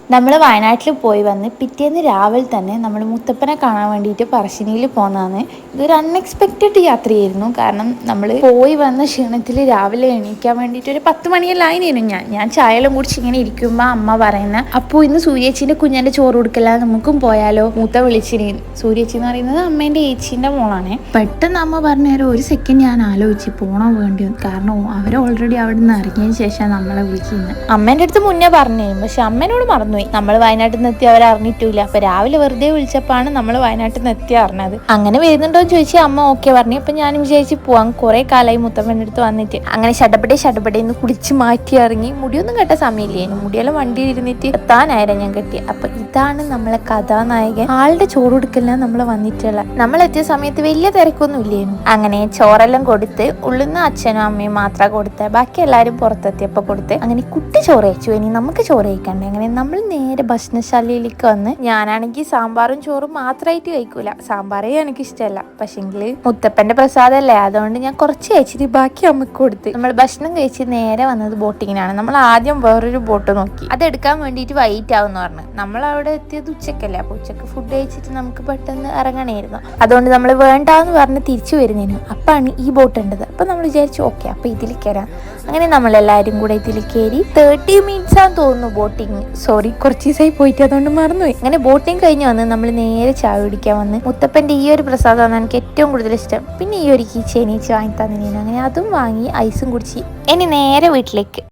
നമ്മൾ വയനാട്ടിൽ പോയി വന്ന് പിറ്റേന്ന് രാവിലെ തന്നെ നമ്മൾ മുത്തപ്പനെ കാണാൻ വേണ്ടിയിട്ട് പറശ്ശിനിയിൽ പോന്നതാണ്. ഇതൊരു അൺഎക്സ്പെക്റ്റഡ് യാത്രയായിരുന്നു. കാരണം നമ്മൾ പോയി വന്ന ക്ഷീണത്തിൽ രാവിലെ എണീക്കാൻ വേണ്ടിയിട്ട് ഒരു 10 മണിയെല്ലാം ആയിരുന്നു. ഞാൻ ചായയെല്ലാം കുടിച്ച് ഇങ്ങനെ ഇരിക്കുമ്പോൾ അമ്മ പറയുന്ന അപ്പോൾ ഇന്ന് സൂര്യേച്ചിൻ്റെ കുഞ്ഞൻ്റെ ചോറ് കൊടുക്കല, നമുക്കും പോയാലോ. മൂത്ത വിളിച്ചിന്. സൂര്യേച്ചി എന്ന് പറയുന്നത് അമ്മേൻ്റെ ഏച്ചീൻ്റെ മോളാണ്. പെട്ടെന്ന് അമ്മ പറഞ്ഞേരം ഒരു സെക്കൻഡ് ഞാൻ ആലോചിച്ച് പോണോ വേണ്ടിയോ, കാരണം അവർ ഓൾറെഡി അവിടെ നിന്ന് ഇറങ്ങിയതിന് ശേഷം നമ്മളെ വിളിക്കുന്നത്. അമ്മേൻ്റെ അടുത്ത് മുന്നേ പറഞ്ഞു, പക്ഷെ അമ്മേനോട് മറന്നു. നമ്മൾ വയനാട്ടിൽ നിന്ന് എത്തി അവർ അറിഞ്ഞിട്ടില്ല. അപ്പൊ രാവിലെ വെറുതെ വിളിച്ചപ്പോഴാണ് നമ്മൾ വയനാട്ടിൽ നിന്ന് എത്തി അറിഞ്ഞത്. അങ്ങനെ വരുന്നുണ്ടോ എന്ന് ചോദിച്ചാൽ അമ്മ ഓക്കെ പറഞ്ഞു. അപ്പൊ ഞാൻ വിചാരിച്ച് പോവാൻ കുറെ കാലമായി മുത്തമ്മൻ്റെ അടുത്ത് വന്നിട്ട്. അങ്ങനെ ഷടപടേന്ന് കുളിച്ച് മാറ്റി ഇറങ്ങി. മുടിയൊന്നും കെട്ട സമയമില്ലേനു, മുടിയെല്ലാം വണ്ടിയിൽ ഇരുന്നിട്ട് എത്താനായിരുന്നു ഞാൻ കെട്ടി. അപ്പൊ ഇതാണ് നമ്മളെ കഥാനായകൻ. ആളുടെ ചോറ് കൊടുക്കലാണ് നമ്മൾ വന്നിട്ടുള്ള. നമ്മൾ എത്തിയ സമയത്ത് വലിയ തിരക്കൊന്നും ഇല്ലേനു. അങ്ങനെ ചോറെല്ലാം കൊടുത്ത് ഉള്ളുന്ന അച്ഛനും അമ്മയും മാത്രം കൊടുത്ത്, ബാക്കി എല്ലാവരും പുറത്തെത്തിയപ്പോൾ കൊടുത്ത്. അങ്ങനെ കുട്ടി ചോറ് കഴിച്ചു. ഇനി നമുക്ക് ചോറ് കഴിക്കണ്ടേ. അങ്ങനെ നമ്മൾ നേരെ ഭക്ഷണശാലയിലേക്ക് വന്ന്. ഞാനാണെങ്കിൽ സാമ്പാറും ചോറും മാത്രമായിട്ട് കഴിക്കൂല, സാമ്പാറേ എനിക്ക് ഇഷ്ടമല്ല. പക്ഷെങ്കിൽ മുത്തപ്പന്റെ പ്രസാദമല്ലേ, അതുകൊണ്ട് ഞാൻ കുറച്ച് കഴിച്ചിട്ട് ബാക്കി അമ്മക്ക് കൊടുത്ത്. നമ്മൾ ഭക്ഷണം കഴിച്ച് നേരെ വന്നത് ബോട്ടിങ്ങിനാണ്. നമ്മൾ ആദ്യം വേറൊരു ബോട്ട് നോക്കി, അതെടുക്കാൻ വേണ്ടിയിട്ട് വൈറ്റ് ആവുമെന്ന് പറഞ്ഞു. നമ്മൾ അവിടെ എത്തിയത് ഉച്ചക്കല്ലേ, അപ്പോൾ ഉച്ചക്ക് ഫുഡ് കഴിച്ചിട്ട് നമുക്ക് പെട്ടെന്ന് ഇറങ്ങണമായിരുന്നു. അതുകൊണ്ട് നമ്മൾ വേണ്ടാന്ന് പറഞ്ഞ് തിരിച്ചു വരുന്നതിന് അപ്പാണ് ഈ ബോട്ട് ഉണ്ടത്. അപ്പം നമ്മൾ വിചാരിച്ചു ഓക്കെ അപ്പോൾ ഇതിൽ കയറാം. അങ്ങനെ നമ്മളെല്ലാവരും കൂടെ ഇതിൽ കയറി. 30 മിനിറ്റ്സ് ആണെന്ന് തോന്നുന്നു ബോട്ടിങ്. സോറി, കുറച്ച് ദിവസമായി പോയിട്ട് അതുകൊണ്ട് മറന്നുപോയി. അങ്ങനെ ബോട്ടിങ് കഴിഞ്ഞ് വന്ന് നമ്മൾ നേരെ ചായ കുടിക്കാൻ വന്ന്. മുത്തപ്പൻ്റെ ഈ ഒരു പ്രസാദമാണ് എനിക്ക് ഏറ്റവും കൂടുതൽ ഇഷ്ടം. പിന്നെ ഈ ഒരു കീ ചെയിനീച്ച് വാങ്ങി തന്നിരുന്നു. അങ്ങനെ അതും വാങ്ങി ഐസും കുടിച്ച് ഇനി നേരെ വീട്ടിലേക്ക്.